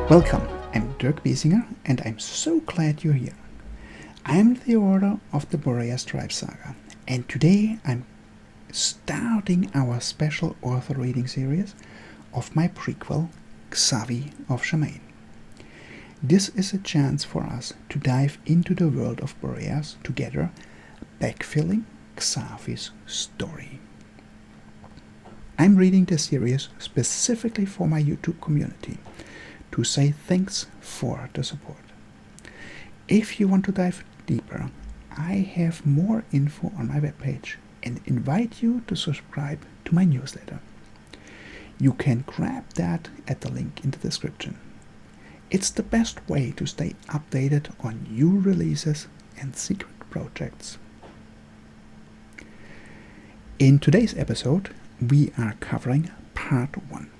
Welcome, I'm Dirk Biesinger, and I'm so glad you're here. I'm the author of the Boreas Tribe Saga, and today I'm starting our special author reading series of my prequel, Xavie of Shamain. This is a chance for us to dive into the world of Boreas together, backfilling Xavie's story. I'm reading the series specifically for my YouTube community, to say thanks for the support. If you want to dive deeper, I have more info on my webpage and invite you to subscribe to my newsletter. You can grab that at the link in the description. It's the best way to stay updated on new releases and secret projects. In today's episode, we are covering part 1,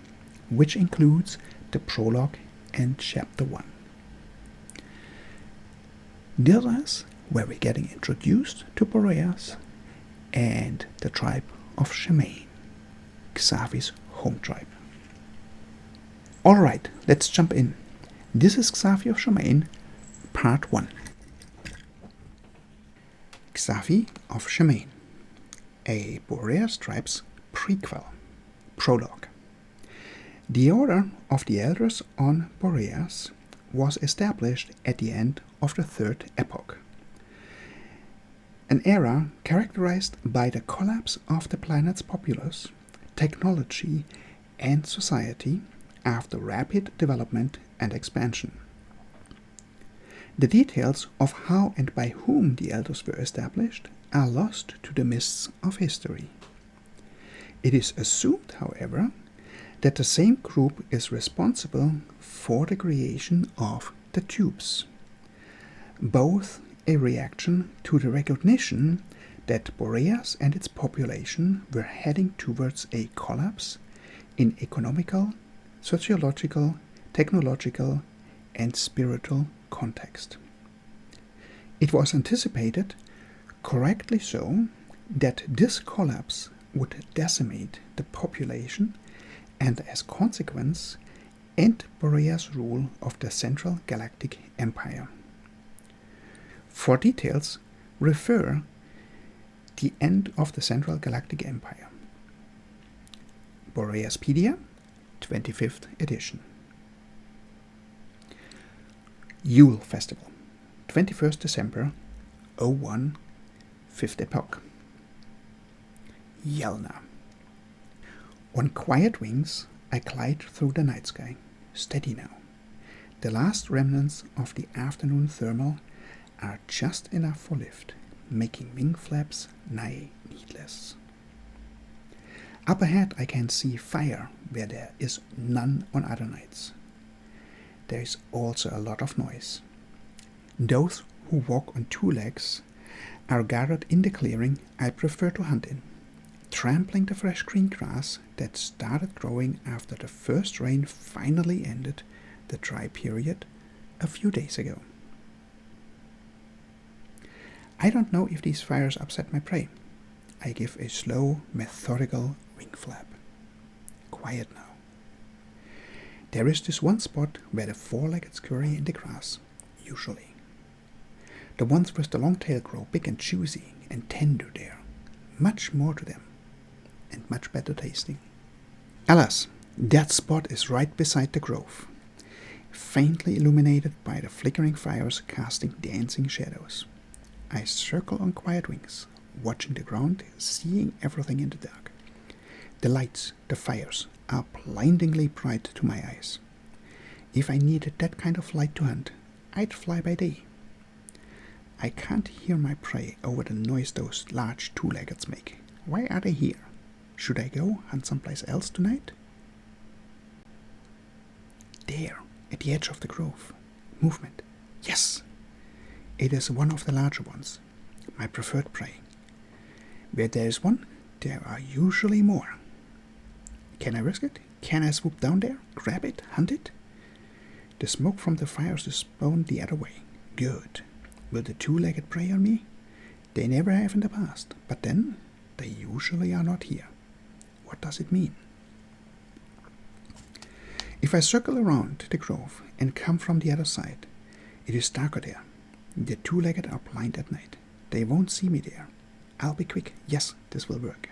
which includes the prologue and chapter 1. This is where we're getting introduced to Boreas and the tribe of Shamain, Xavie's home tribe. Alright, let's jump in. This is Xavie of Shamain, part 1. Xavie of Shamain, a Boreas tribe's prequel, prologue. The Order of the Elders on Boreas was established at the end of the Third Epoch, an era characterized by the collapse of the planet's populace, technology, and society after rapid development and expansion. The details of how and by whom the Elders were established are lost to the mists of history. It is assumed, however, that the same group is responsible for the creation of the tubes, both a reaction to the recognition that Boreas and its population were heading towards a collapse in economical, sociological, technological, and spiritual context. It was anticipated, correctly so, that this collapse would decimate the population and as consequence end Boreas' rule of the Central Galactic Empire. For details, refer the end of the Central Galactic Empire. Boreaspedia, 25th edition. Yule Festival, 21st December, 01, 5th Epoch. Yellna. On quiet wings, I glide through the night sky, steady now. The last remnants of the afternoon thermal are just enough for lift, making wing flaps nigh needless. Up ahead I can see fire where there is none on other nights. There is also a lot of noise. Those who walk on two legs are gathered in the clearing I prefer to hunt in, trampling the fresh green grass that started growing after the first rain finally ended the dry period a few days ago. I don't know if these fires upset my prey. I give a slow, methodical wing flap. Quiet now. There is this one spot where the four-legged scurry in the grass, usually. The ones with the long tail grow big and juicy and tender there. Much more to them, and much better tasting. Alas, that spot is right beside the grove, faintly illuminated by the flickering fires casting dancing shadows. I circle on quiet wings, watching the ground, seeing everything in the dark. The lights, the fires, are blindingly bright to my eyes. If I needed that kind of light to hunt, I'd fly by day. I can't hear my prey over the noise those large two-leggeds make. Why are they here? Should I go hunt someplace else tonight? There, at the edge of the grove. Movement. Yes! It is one of the larger ones, my preferred prey. Where there is one, there are usually more. Can I risk it? Can I swoop down there, grab it, hunt it? The smoke from the fires is blown the other way. Good. Will the two-legged prey on me? They never have in the past, but then they usually are not here. What does it mean? If I circle around the grove and come from the other side, it is darker there. The two-legged are blind at night. They won't see me there. I'll be quick. Yes, this will work.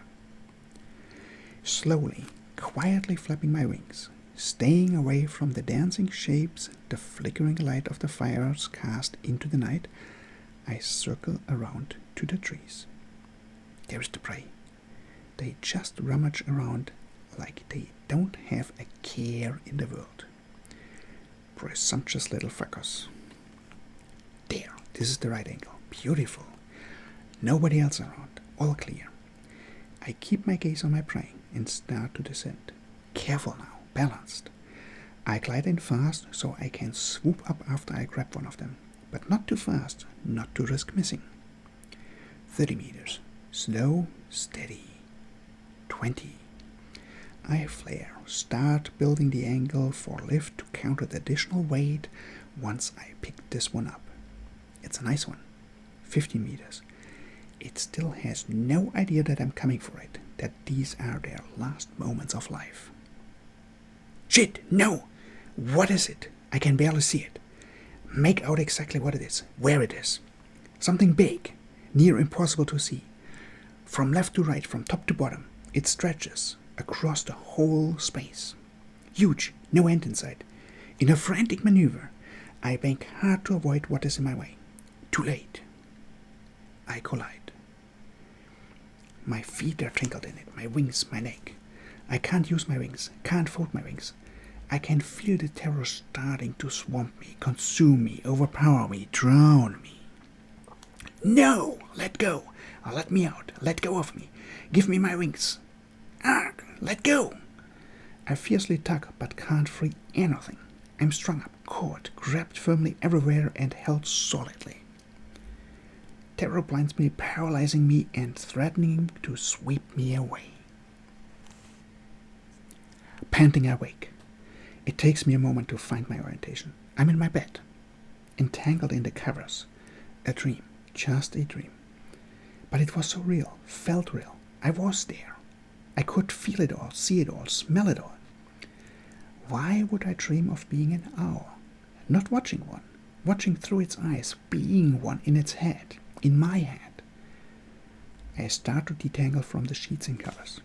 Slowly, quietly flapping my wings, staying away from the dancing shapes the flickering light of the fires cast into the night, I circle around to the trees. There is the prey. They just rummage around like they don't have a care in the world. Presumptuous little fuckers. There, this is the right angle. Beautiful. Nobody else around. All clear. I keep my gaze on my prey and start to descend. Careful now, balanced. I glide in fast so I can swoop up after I grab one of them, but not too fast, not to risk missing. 30 meters. Slow, steady. 20. I flare, start building the angle for lift to counter the additional weight once I pick this one up. It's a nice one. 15 meters. It still has no idea that I'm coming for it, that these are their last moments of life. Shit, no! What is it? I can barely see it. Make out exactly what it is, where it is. Something big, near impossible to see. From left to right, from top to bottom, it stretches across the whole space. Huge, no end in sight. In a frantic maneuver, I bank hard to avoid what is in my way. Too late. I collide. My feet are tangled in it, my wings, my neck. I can't use my wings, can't fold my wings. I can feel the terror starting to swamp me, consume me, overpower me, drown me. No! Let go! Let me out. Let go of me. Give me my wings. Arg! Let go! I fiercely tug, but can't free anything. I'm strung up, caught, grabbed firmly everywhere and held solidly. Terror blinds me, paralyzing me and threatening to sweep me away. Panting, I wake. It takes me a moment to find my orientation. I'm in my bed, entangled in the covers. A dream, just a dream. But it was so real, felt real. I was there. I could feel it all, see it all, smell it all. Why would I dream of being an owl? Not watching one, watching through its eyes, being one in its head, in my head. I start to detangle from the sheets and covers.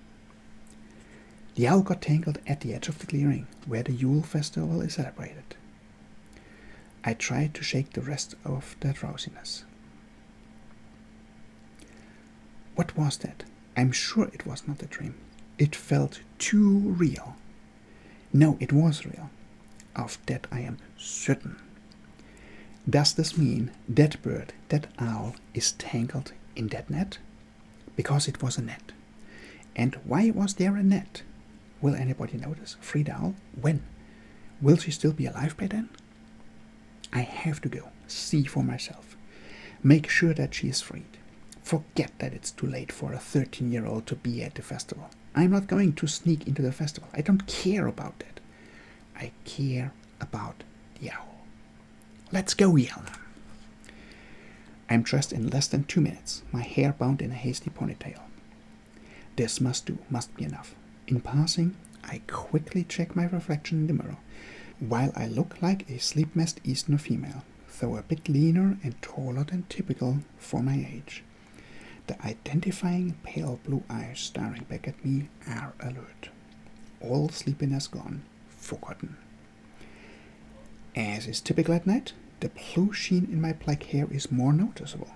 The owl got tangled at the edge of the clearing, where the Yule festival is celebrated. I tried to shake the rest of the drowsiness. What was that? I'm sure it was not a dream. It felt too real. No, it was real. Of that I am certain. Does this mean that bird, that owl, is tangled in that net? Because it was a net. And why was there a net? Will anybody notice? Free the owl? When? Will she still be alive by then? I have to go, see for myself. Make sure that she is freed. Forget that it's too late for a 13-year-old to be at the festival. I'm not going to sneak into the festival. I don't care about that. I care about the owl. Let's go, Yellna. I'm dressed in less than 2 minutes, my hair bound in a hasty ponytail. This must do, must be enough. In passing, I quickly check my reflection in the mirror, while I look like a sleep-messed Eastern female, though a bit leaner and taller than typical for my age. The identifying pale blue eyes staring back at me are alert. All sleepiness gone, forgotten. As is typical at night, the blue sheen in my black hair is more noticeable.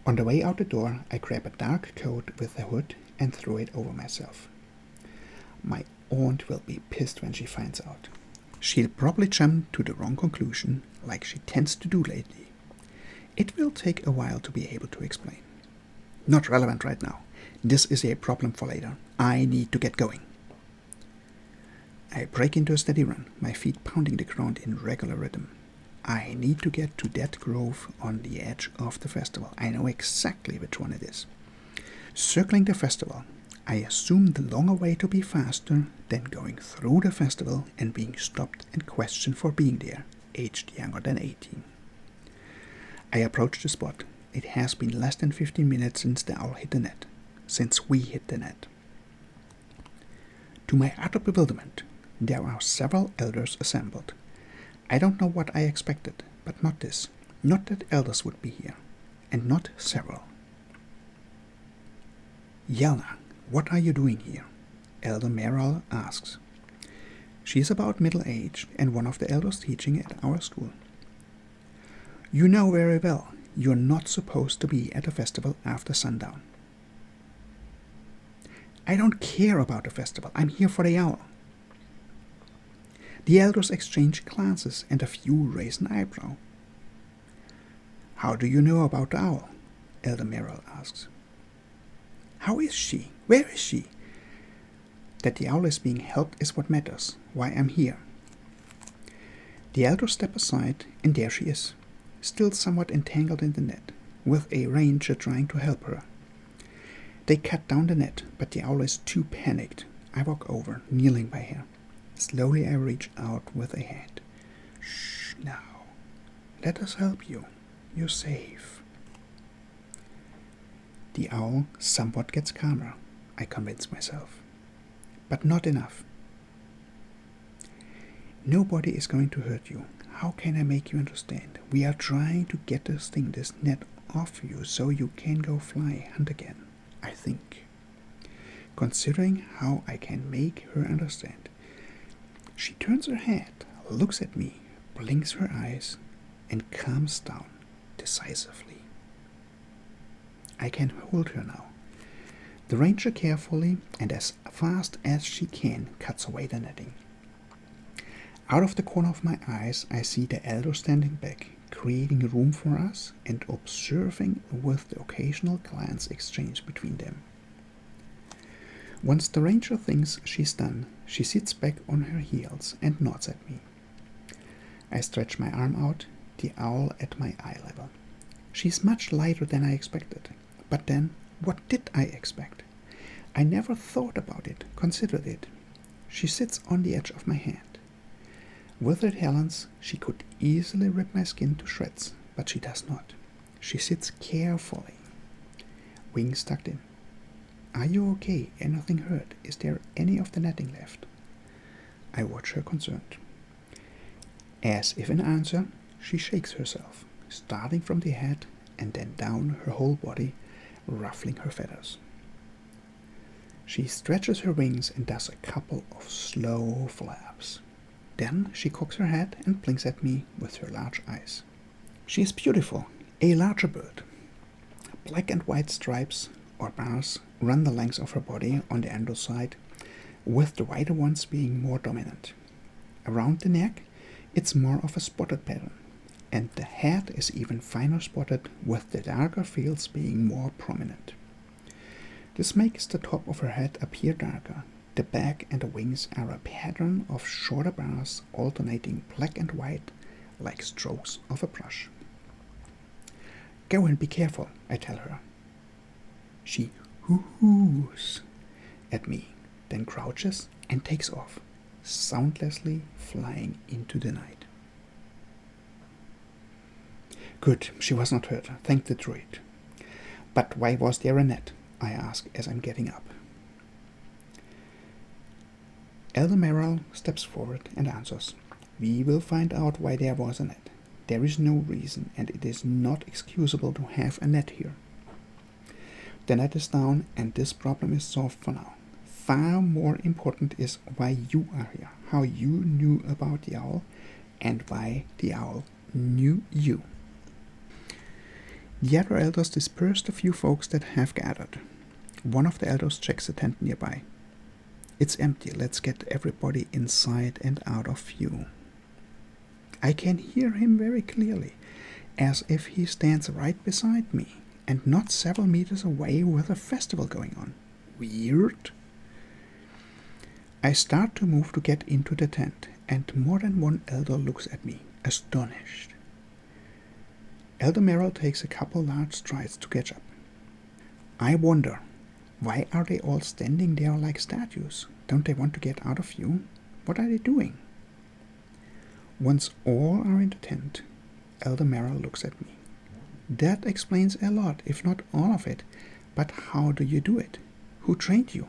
On the way out the door, I grab a dark coat with a hood and throw it over myself. My aunt will be pissed when she finds out. She'll probably jump to the wrong conclusion, like she tends to do lately. It will take a while to be able to explain. Not relevant right now. This is a problem for later. I need to get going. I break into a steady run, my feet pounding the ground in regular rhythm. I need to get to that grove on the edge of the festival. I know exactly which one it is. Circling the festival, I assume the longer way to be faster than going through the festival and being stopped and questioned for being there, aged younger than 18. I approach the spot. It has been less than 15 minutes since the owl hit the net. Since we hit the net. To my utter bewilderment, There are several elders assembled. I don't know what I expected, but not this. Not that elders would be here, and not several. Yellna, what are you doing here? Elder Meral asks. She is about middle-aged and one of the elders teaching at our school. You know very well you're not supposed to be at a festival after sundown. I don't care about the festival. I'm here for the owl. The elders exchange glances and a few raise an eyebrow. How do you know about the owl? Elder Meral asks. How is she? Where is she? That the owl is being helped is what matters. Why I'm here. The elders step aside, and there she is, still somewhat entangled in the net, with a ranger trying to help her. They cut down the net, but the owl is too panicked. I walk over, kneeling by her. Slowly I reach out with a hand. Shh, now. Let us help you. You're safe. The owl somewhat gets calmer, I convince myself. But not enough. Nobody is going to hurt you. How can I make you understand? We are trying to get this net off you so you can go fly, hunt again, I think. Considering how I can make her understand. She turns her head, looks at me, blinks her eyes, and calms down decisively. I can hold her now. The ranger carefully and as fast as she can cuts away the netting. Out of the corner of my eyes I see the elder standing back, creating room for us and observing with the occasional glance exchange between them. Once the ranger thinks she's done, she sits back on her heels and nods at me. I stretch my arm out, the owl at my eye level. She's much lighter than I expected. But then, what did I expect? I never thought about it, considered it. She sits on the edge of my hand. With her talons, she could easily rip my skin to shreds, but she does not. She sits carefully, wings tucked in. Are you okay? Anything hurt? Is there any of the netting left? I watch her concerned. As if in answer, she shakes herself, starting from the head and then down her whole body, ruffling her feathers. She stretches her wings and does a couple of slow flaps. Then she cocks her head and blinks at me with her large eyes. She is beautiful, a larger bird. Black and white stripes or bars run the length of her body on the underside, with the whiter ones being more dominant. Around the neck, it's more of a spotted pattern, and the head is even finer spotted, with the darker fields being more prominent. This makes the top of her head appear darker. The back and the wings are a pattern of shorter bars alternating black and white like strokes of a brush. Go and be careful, I tell her. She hoo-hoos at me, then crouches and takes off, soundlessly flying into the night. Good, she was not hurt, thank the druid. But why was there a net? I ask as I'm getting up. Elder Meral steps forward and answers. We will find out why there was a net. There is no reason, and it is not excusable to have a net here. The net is down, and this problem is solved for now. Far more important is why you are here, how you knew about the owl, and why the owl knew you. The other elders dispersed a few folks that have gathered. One of the elders checks a tent nearby. It's empty, let's get everybody inside and out of view. I can hear him very clearly, as if he stands right beside me, and not several meters away with a festival going on. Weird. I start to move to get into the tent, and more than one elder looks at me, astonished. Elder Meral takes a couple large strides to catch up. I wonder, why are they all standing there like statues? Don't they want to get out of view? What are they doing? Once all are in the tent, Elder Meral looks at me. That explains a lot, if not all of it. But how do you do it? Who trained you?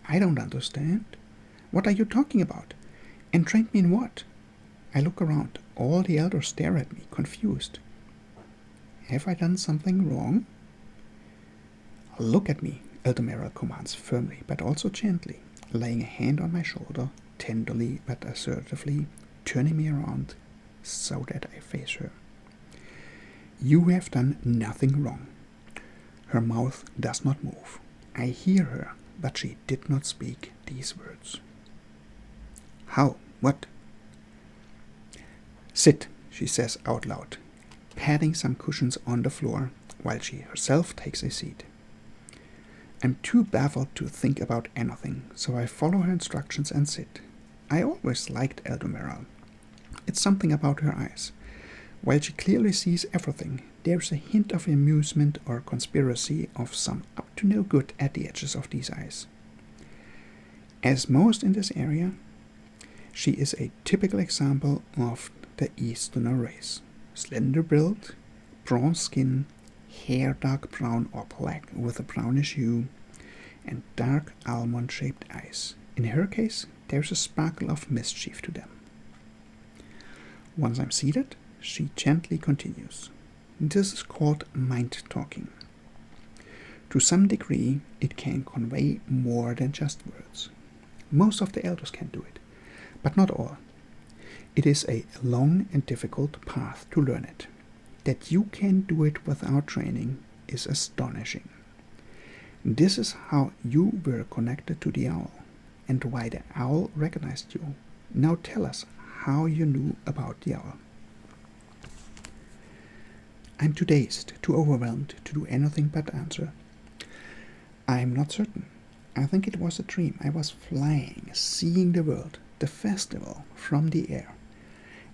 I don't understand. What are you talking about? And trained me in what? I look around. All the elders stare at me, confused. Have I done something wrong? Look at me, Elder Merrill commands firmly, but also gently, laying a hand on my shoulder, tenderly but assertively, turning me around so that I face her. You have done nothing wrong. Her mouth does not move. I hear her, but she did not speak these words. How? What? Sit, she says out loud, patting some cushions on the floor while she herself takes a seat. I'm too baffled to think about anything, so I follow her instructions and sit. I always liked Elder Merrill. It's something about her eyes. While she clearly sees everything, there's a hint of amusement or conspiracy of some up-to-no-good at the edges of these eyes. As most in this area, she is a typical example of the Easterner race. Slender build, bronze skin, hair dark brown or black with a brownish hue, and dark almond-shaped eyes. In her case, there's a sparkle of mischief to them. Once I'm seated, she gently continues. This is called mind talking. To some degree, it can convey more than just words. Most of the elders can do it, but not all. It is a long and difficult path to learn it. That you can do it without training is astonishing. This is how you were connected to the owl, and why the owl recognized you. Now tell us how you knew about the owl. I'm too dazed, too overwhelmed to do anything but answer. I'm not certain. I think it was a dream. I was flying, seeing the world, the festival, from the air.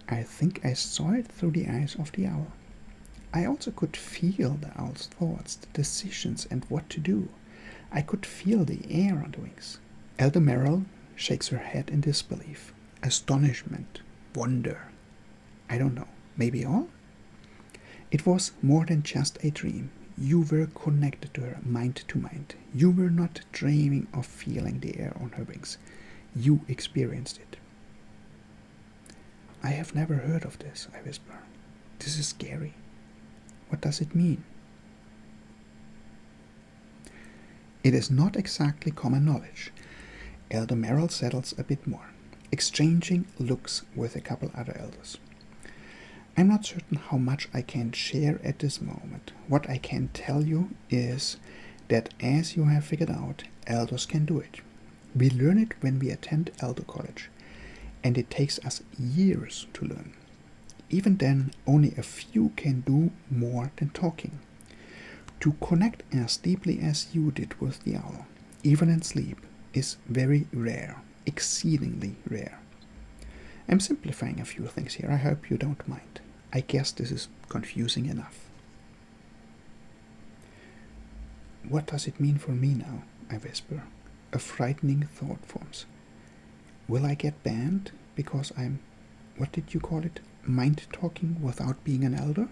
I think I saw it through the eyes of the owl. I also could feel the owl's thoughts, the decisions, and what to do. I could feel the air on the wings. Elder Merrill shakes her head in disbelief, astonishment, wonder. I don't know, maybe all? It was more than just a dream. You were connected to her, mind to mind. You were not dreaming of feeling the air on her wings. You experienced it. I have never heard of this, I whisper. This is scary. What does it mean? It is not exactly common knowledge. Elder Merrill settles a bit more, exchanging looks with a couple other elders. I'm not certain how much I can share at this moment. What I can tell you is that, as you have figured out, elders can do it. We learn it when we attend Elder College, and it takes us years to learn. Even then, only a few can do more than talking. To connect as deeply as you did with the owl, even in sleep, is very rare, exceedingly rare. I'm simplifying a few things here, I hope you don't mind. I guess this is confusing enough. What does it mean for me now? I whisper. A frightening thought forms. Will I get banned because I'm, what did you call it, mind talking without being an elder?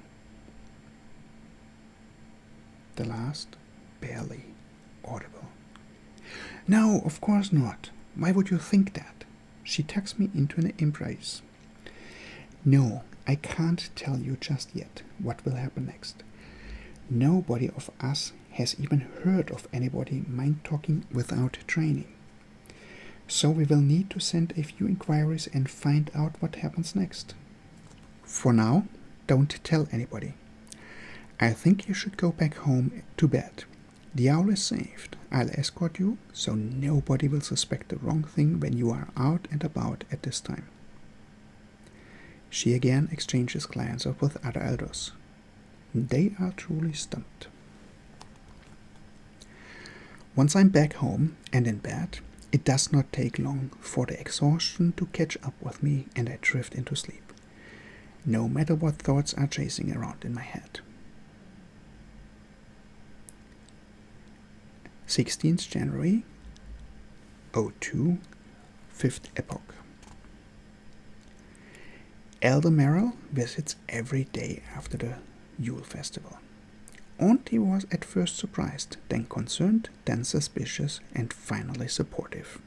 The last, barely audible. No, of course not. Why would you think that? She tucks me into an embrace. No, I can't tell you just yet what will happen next. Nobody of us has even heard of anybody mind talking without training. So we will need to send a few inquiries and find out what happens next. For now, don't tell anybody. I think you should go back home to bed. The owl is saved. I'll escort you, so nobody will suspect the wrong thing when you are out and about at this time. She again exchanges glances with other elders. They are truly stumped. Once I'm back home and in bed, it does not take long for the exhaustion to catch up with me and I drift into sleep, no matter what thoughts are chasing around in my head. 16th January, 02, 5th Epoch. Elder Merrill visits every day after the Yule Festival. Auntie was at first surprised, then concerned, then suspicious, and finally supportive.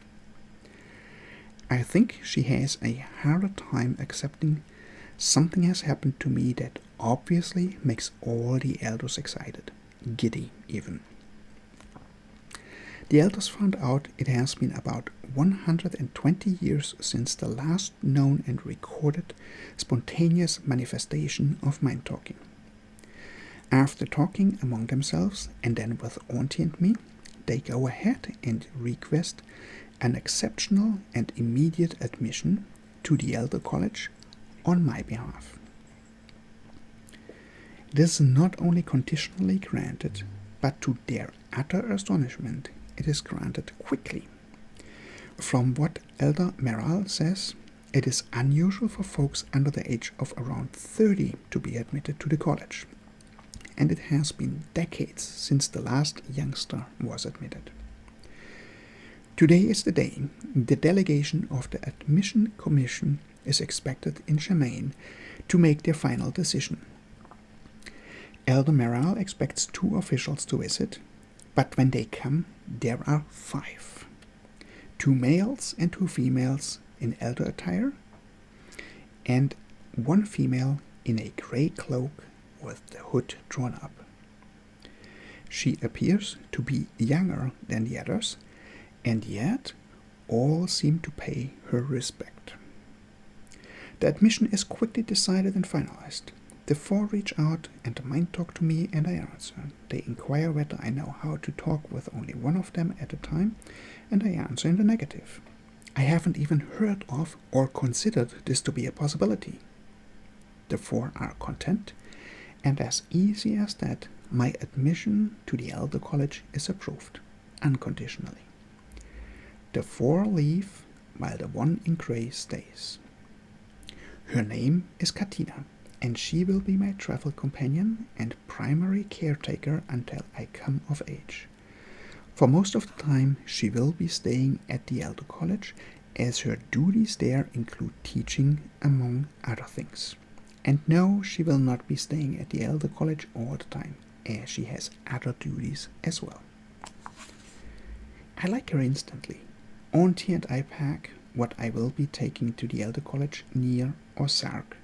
I think she has a harder time accepting something has happened to me that obviously makes all the elders excited, giddy even. The elders found out it has been about 120 years since the last known and recorded spontaneous manifestation of mind talking. After talking among themselves and then with Auntie and me, they go ahead and request an exceptional and immediate admission to the Elder College on my behalf. It is not only conditionally granted, but to their utter astonishment, it is granted quickly. From what Elder Meral says, it is unusual for folks under the age of around 30 to be admitted to the college, and it has been decades since the last youngster was admitted. Today is the day the delegation of the Admission Commission is expected in Shamain to make their final decision. Elder Meral expects 2 officials to visit, but when they come, there are 5. 2 males and 2 females in elder attire, and 1 female in a grey cloak with the hood drawn up. She appears to be younger than the others, and yet all seem to pay her respect. The admission is quickly decided and finalized. The 4 reach out and mind talk to me, and I answer. They inquire whether I know how to talk with only one of them at a time, and I answer in the negative. I haven't even heard of or considered this to be a possibility. The 4 are content, and as easy as that, my admission to the Elder College is approved, unconditionally. The 4 leave, while the 1 in grey stays. Her name is Katina, and she will be my travel companion and primary caretaker until I come of age. For most of the time, she will be staying at the Elder College, as her duties there include teaching, among other things. And no, she will not be staying at the Elder College all the time, as she has other duties as well. I like her instantly. Auntie and I pack what I will be taking to the Elder College near or Sark,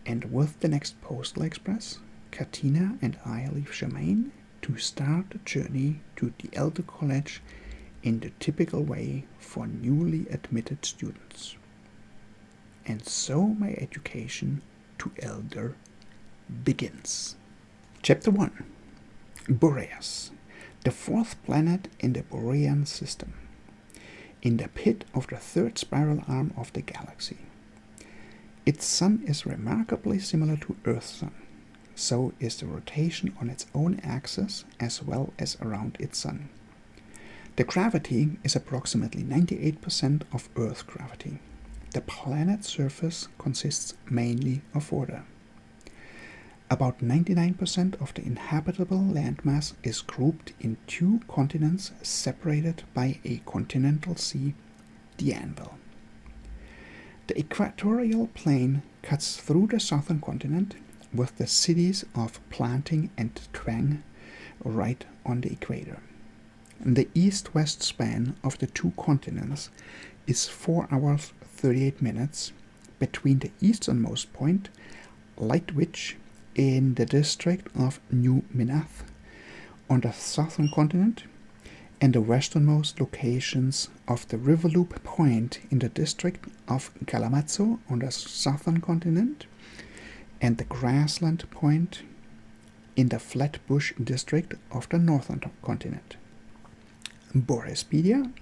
and with the next postal express, Katina and I leave Shamain to start the journey to the Elder College in the typical way for newly admitted students. And so my education to Elder begins. Chapter 1. Boreas, the 4th planet in the Borean system, in the pit of the 3rd spiral arm of the galaxy. Its sun is remarkably similar to Earth's sun. So is the rotation on its own axis as well as around its sun. The gravity is approximately 98% of Earth gravity. The planet's surface consists mainly of water. About 99% of the inhabitable landmass is grouped in 2 continents separated by a continental sea, the Anvil. The equatorial plain cuts through the southern continent, with the cities of Planting and Twang right on the equator. The east-west span of the 2 continents is 4 hours 38 minutes between the easternmost point, Lightwich, in the district of New Minath on the southern continent, and the westernmost locations of the Riverloop Point in the district of Kalamazoo on the southern continent, and the Grassland Point in the Flatbush district of the northern continent. Boreaspedia,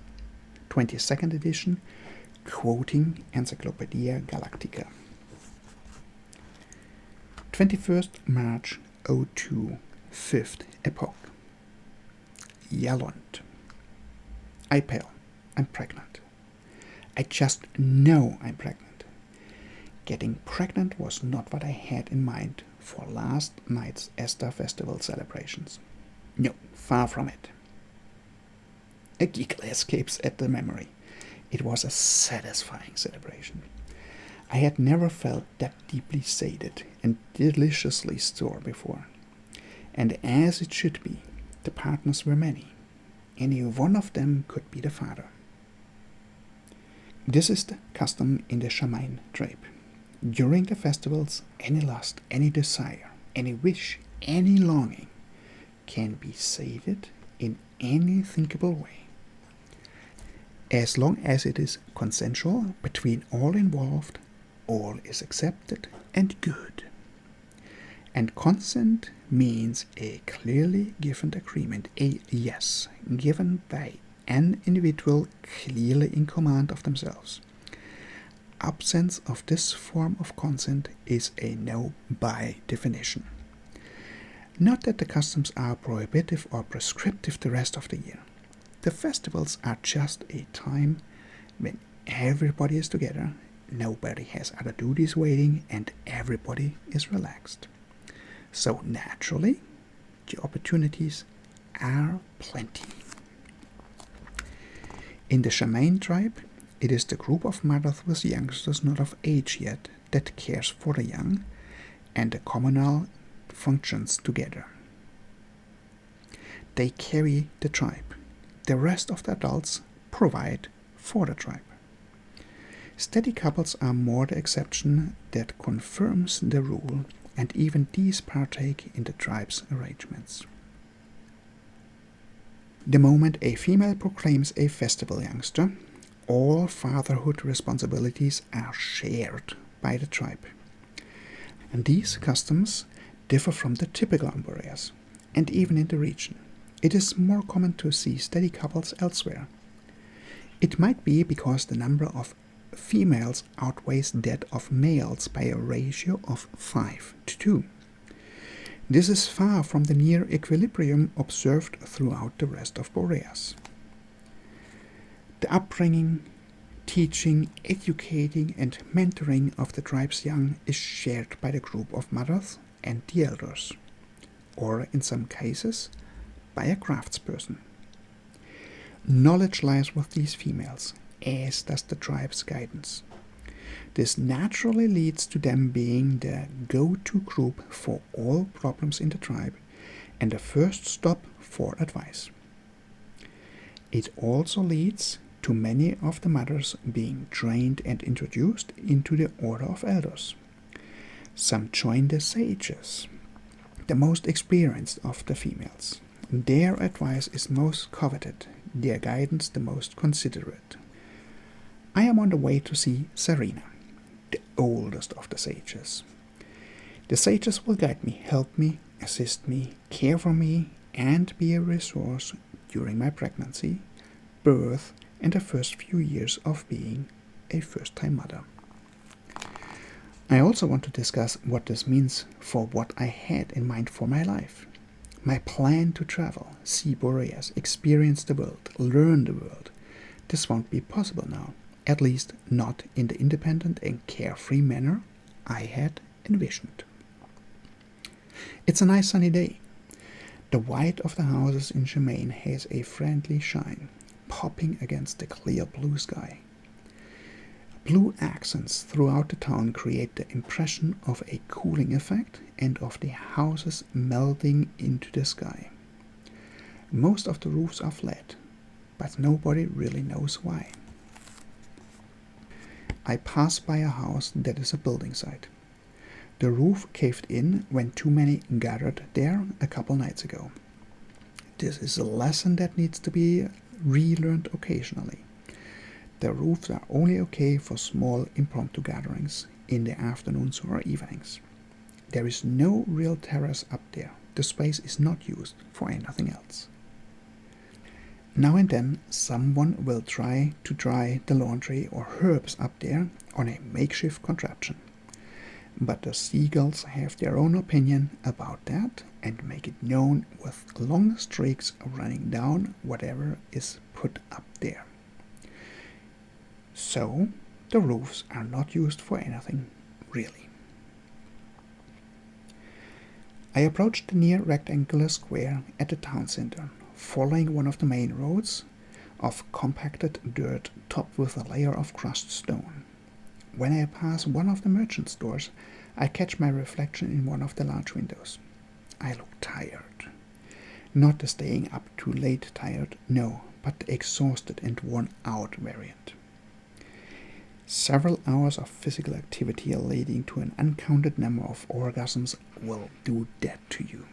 22nd edition, quoting Encyclopedia Galactica. 21st March 02, 5th Epoch. Yellonde. I pale. I'm pregnant. I just know I'm pregnant. Getting pregnant was not what I had in mind for last night's Esther Festival celebrations. No, far from it. A giggle escapes at the memory. It was a satisfying celebration. I had never felt that deeply sated and deliciously sore before. And as it should be, the partners were many. Any one of them could be the father. This is the custom in the Shamain Tribe. During the festivals, any lust, any desire, any wish, any longing can be sated in any thinkable way. As long as it is consensual between all involved, all is accepted and good. And consent means a clearly given agreement, a yes, given by an individual clearly in command of themselves. Absence of this form of consent is a no by definition. Not that the customs are prohibitive or prescriptive the rest of the year. The festivals are just a time when everybody is together, nobody has other duties waiting, and everybody is relaxed. So naturally, the opportunities are plenty. In the Shamain Tribe, it is the group of mothers with youngsters not of age yet that cares for the young, and the communal functions together. They carry the tribe. The rest of the adults provide for the tribe. Steady couples are more the exception that confirms the rule, and even these partake in the tribe's arrangements. The moment a female proclaims a festival youngster, all fatherhood responsibilities are shared by the tribe. And these customs differ from the typical on Boreas, and even in the region. It is more common to see steady couples elsewhere. It might be because the number of females outweighs that of males by a ratio of 5:2. This is far from the near equilibrium observed throughout the rest of Boreas. The upbringing, teaching, educating, and mentoring of the tribe's young is shared by the group of mothers and the elders, or in some cases, by a craftsperson. Knowledge lies with these females, as does the tribe's guidance. This naturally leads to them being the go-to group for all problems in the tribe and the first stop for advice. It also leads to many of the mothers being trained and introduced into the order of elders. Some join the sages, the most experienced of the females. Their advice is most coveted, their guidance the most considerate. I am on the way to see Serena, the oldest of the sages. The sages will guide me, help me, assist me, care for me, and be a resource during my pregnancy, birth, and the first few years of being a first-time mother. I also want to discuss what this means for what I had in mind for my life. My plan to travel, see Boreas, experience the world, learn the world. This won't be possible now, at least not in the independent and carefree manner I had envisioned. It's a nice sunny day. The white of the houses in Shamain has a friendly shine, popping against the clear blue sky. Blue accents throughout the town create the impression of a cooling effect and of the houses melting into the sky. Most of the roofs are flat, but nobody really knows why. I pass by a house that is a building site. The roof caved in when too many gathered there a couple nights ago. This is a lesson that needs to be relearned occasionally. The roofs are only okay for small impromptu gatherings in the afternoons or evenings. There is no real terrace up there. The space is not used for anything else. Now and then someone will try to dry the laundry or herbs up there on a makeshift contraption. But the seagulls have their own opinion about that and make it known with long streaks running down whatever is put up there. So, the roofs are not used for anything, really. I approached the near rectangular square at the town center, following one of the main roads of compacted dirt topped with a layer of crushed stone. When I pass one of the merchant stores, I catch my reflection in one of the large windows. I look tired. Not the staying up too late tired, no, but the exhausted and worn out variant. Several hours of physical activity leading to an uncounted number of orgasms will do that to you.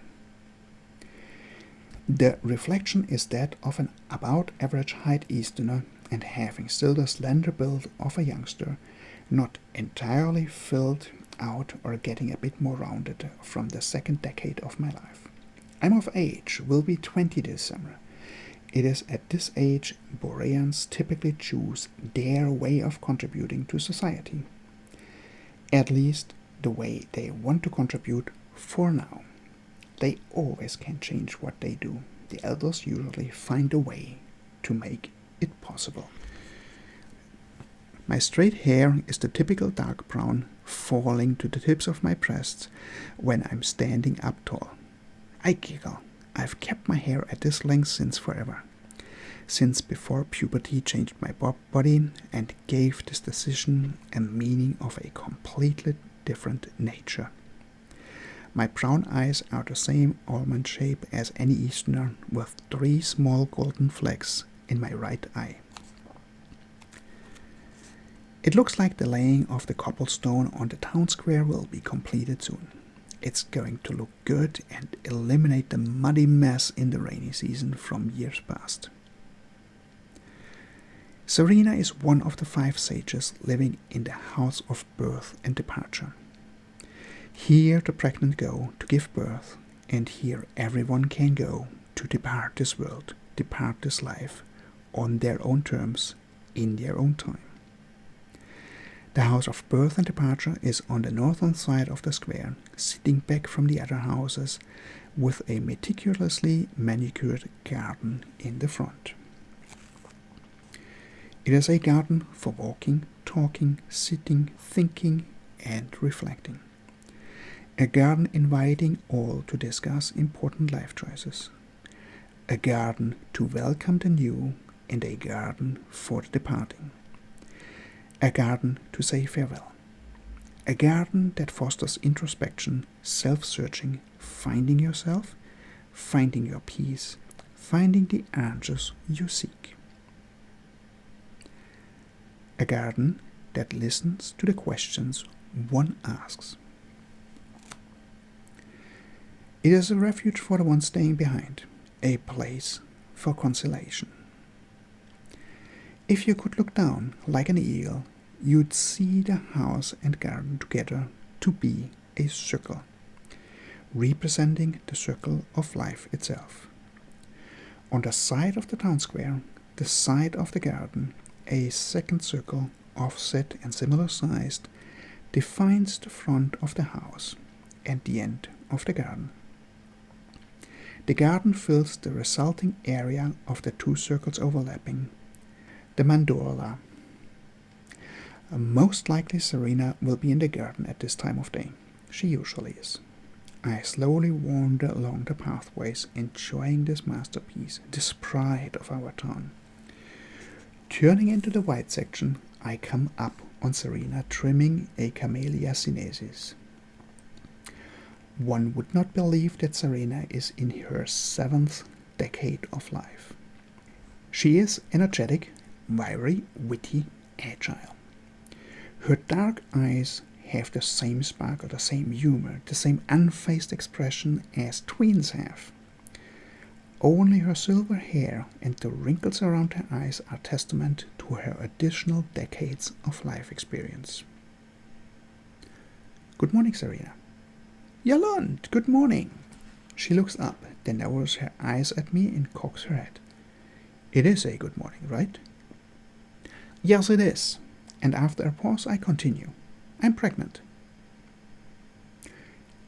The reflection is that of an about average height Easterner and having still the slender build of a youngster, not entirely filled out or getting a bit more rounded from the second decade of my life. I'm of age, will be 20 this summer. It is at this age Boreans typically choose their way of contributing to society. At least the way they want to contribute for now. They always can change what they do. The elders usually find a way to make it possible. My straight hair is the typical dark brown, falling to the tips of my breasts when I'm standing up tall. I giggle. I've kept my hair at this length since forever. Since before puberty changed my body and gave this decision a meaning of a completely different nature. My brown eyes are the same almond shape as any Easterner, with 3 small golden flecks in my right eye. It looks like the laying of the cobblestone on the town square will be completed soon. It's going to look good and eliminate the muddy mess in the rainy season from years past. Serena is one of the 5 sages living in the house of birth and departure. Here the pregnant go to give birth, and here everyone can go to depart this world, depart this life, on their own terms, in their own time. The house of birth and departure is on the northern side of the square, sitting back from the other houses, with a meticulously manicured garden in the front. It is a garden for walking, talking, sitting, thinking, and reflecting. A garden inviting all to discuss important life choices. A garden to welcome the new, and a garden for the departing. A garden to say farewell. A garden that fosters introspection, self-searching, finding yourself, finding your peace, finding the answers you seek. A garden that listens to the questions one asks. It is a refuge for the one staying behind, a place for consolation. If you could look down like an eagle, you'd see the house and garden together to be a circle, representing the circle of life itself. On the side of the town square, the side of the garden, a second circle, offset and similar sized, defines the front of the house and the end of the garden. The garden fills the resulting area of the 2 circles overlapping, the mandorla. Most likely Serena will be in the garden at this time of day. She usually is. I slowly wander along the pathways, enjoying this masterpiece, this pride of our town. Turning into the white section, I come up on Serena trimming a Camellia sinensis. One would not believe that Serena is in her 7th decade of life. She is energetic, wiry, witty, agile. Her dark eyes have the same sparkle, the same humor, the same unfazed expression as tweens have. Only her silver hair and the wrinkles around her eyes are testament to her additional decades of life experience. Good morning, Serena. Yalonde, good morning. She looks up, then lowers her eyes at me and cocks her head. It is a good morning, right? Yes, it is. And after a pause, I continue. I'm pregnant.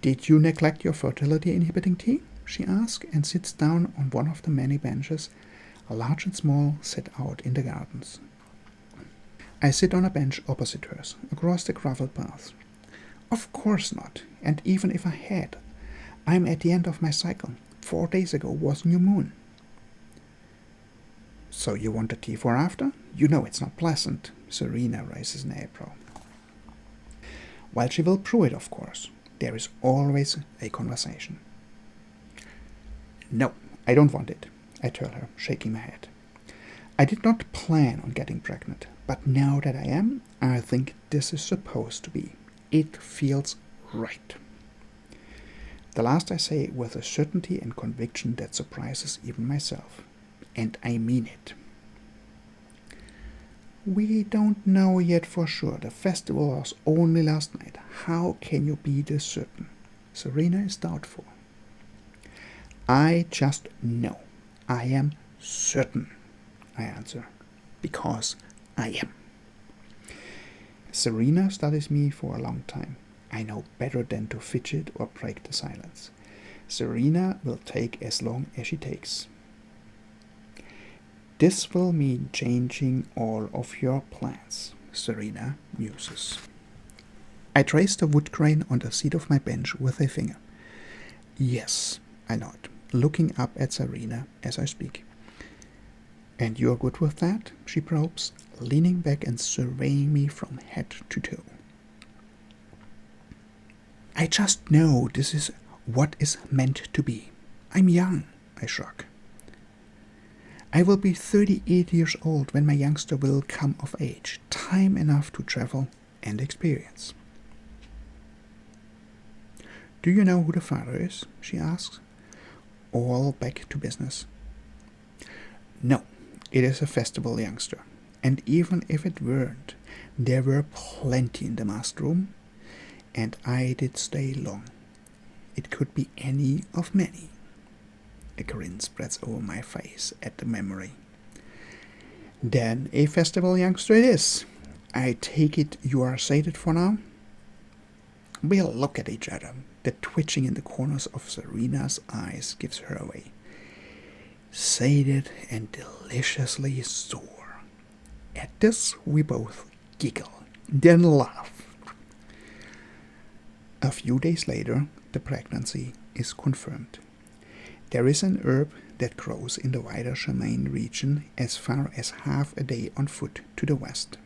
Did you neglect your fertility-inhibiting tea? She asks, and sits down on one of the many benches, large and small, set out in the gardens. I sit on a bench opposite hers, across the gravel path. Of course not, and even if I had, I'm at the end of my cycle. 4 days ago was new moon. So you want the tea for after? You know it's not pleasant. Serena raises an eyebrow. While she will brew it, of course, there is always a conversation. No, I don't want it, I tell her, shaking my head. I did not plan on getting pregnant, but now that I am, I think this is supposed to be. It feels right. The last I say with a certainty and conviction that surprises even myself. And I mean it. We don't know yet for sure. The festival was only last night. How can you be this certain? Serena is doubtful. I just know. I am certain, I answer. Because I am. Serena studies me for a long time. I know better than to fidget or break the silence. Serena will take as long as she takes. This will mean changing all of your plans, Serena muses. I trace the wood grain on the seat of my bench with a finger. Yes, I nod, looking up at Serena as I speak. And you're good with that? She probes, leaning back and surveying me from head to toe. I just know this is what is meant to be. I'm young, I shrug. I will be 38 years old when my youngster will come of age, time enough to travel and experience. Do you know who the father is? She asks. All back to business. No, it is a festival youngster, and even if it weren't, there were plenty in the masked room, and I did stay long. It could be any of many. A grin spreads over my face at the memory. Then a festival youngster it is. I take it you are sated for now? We'll look at each other. The twitching in the corners of Serena's eyes gives her away. Sated and deliciously sore. At this we both giggle, then laugh. A few days later, the pregnancy is confirmed. There is an herb that grows in the wider Shamain region as far as half a day on foot to the west.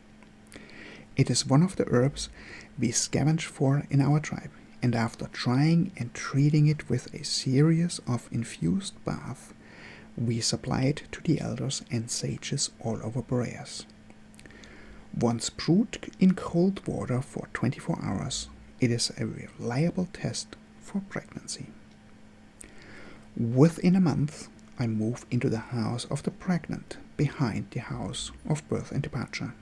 It is one of the herbs we scavenge for in our tribe, and after trying and treating it with a series of infused baths, we supply it to the elders and sages all over Boreas. Once brewed in cold water for 24 hours, it is a reliable test for pregnancy. Within a month, I move into the house of the pregnant, behind the house of birth and departure.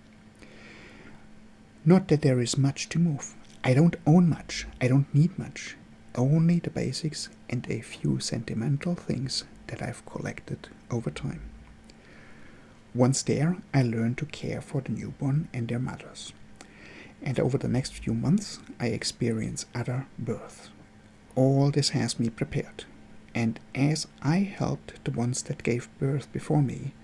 Not that there is much to move. I don't own much. I don't need much. Only the basics and a few sentimental things that I've collected over time. Once there, I learn to care for the newborn and their mothers. And over the next few months, I experience other births. All this has me prepared. And as I helped the ones that gave birth before me,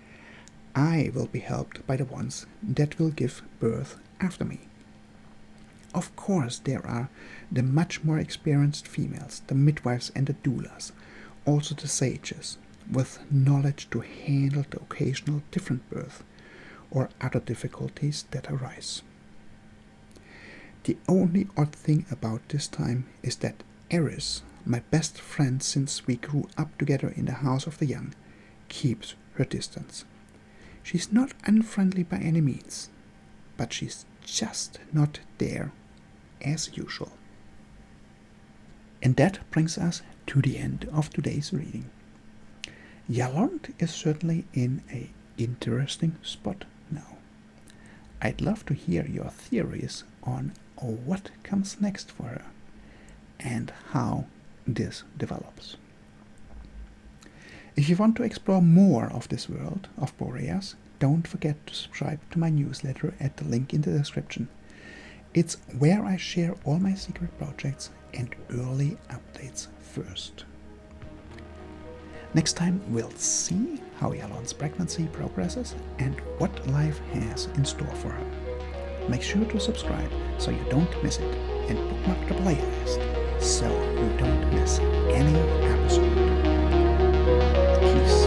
I will be helped by the ones that will give birth after me. Of course, there are the much more experienced females, the midwives and the doulas, also the sages, with knowledge to handle the occasional different birth or other difficulties that arise. The only odd thing about this time is that Eris, my best friend since we grew up together in the House of the Young, keeps her distance. She's not unfriendly by any means, but she's just not there as usual. And that brings us to the end of today's reading. Yalonde is certainly in an interesting spot now. I'd love to hear your theories on what comes next for her and how this develops. If you want to explore more of this world of Boreas, don't forget to subscribe to my newsletter at the link in the description. It's where I share all my secret projects and early updates first. Next time we'll see how Yalonde's pregnancy progresses and what life has in store for her. Make sure to subscribe so you don't miss it, and bookmark the playlist so you don't miss any episode. Peace.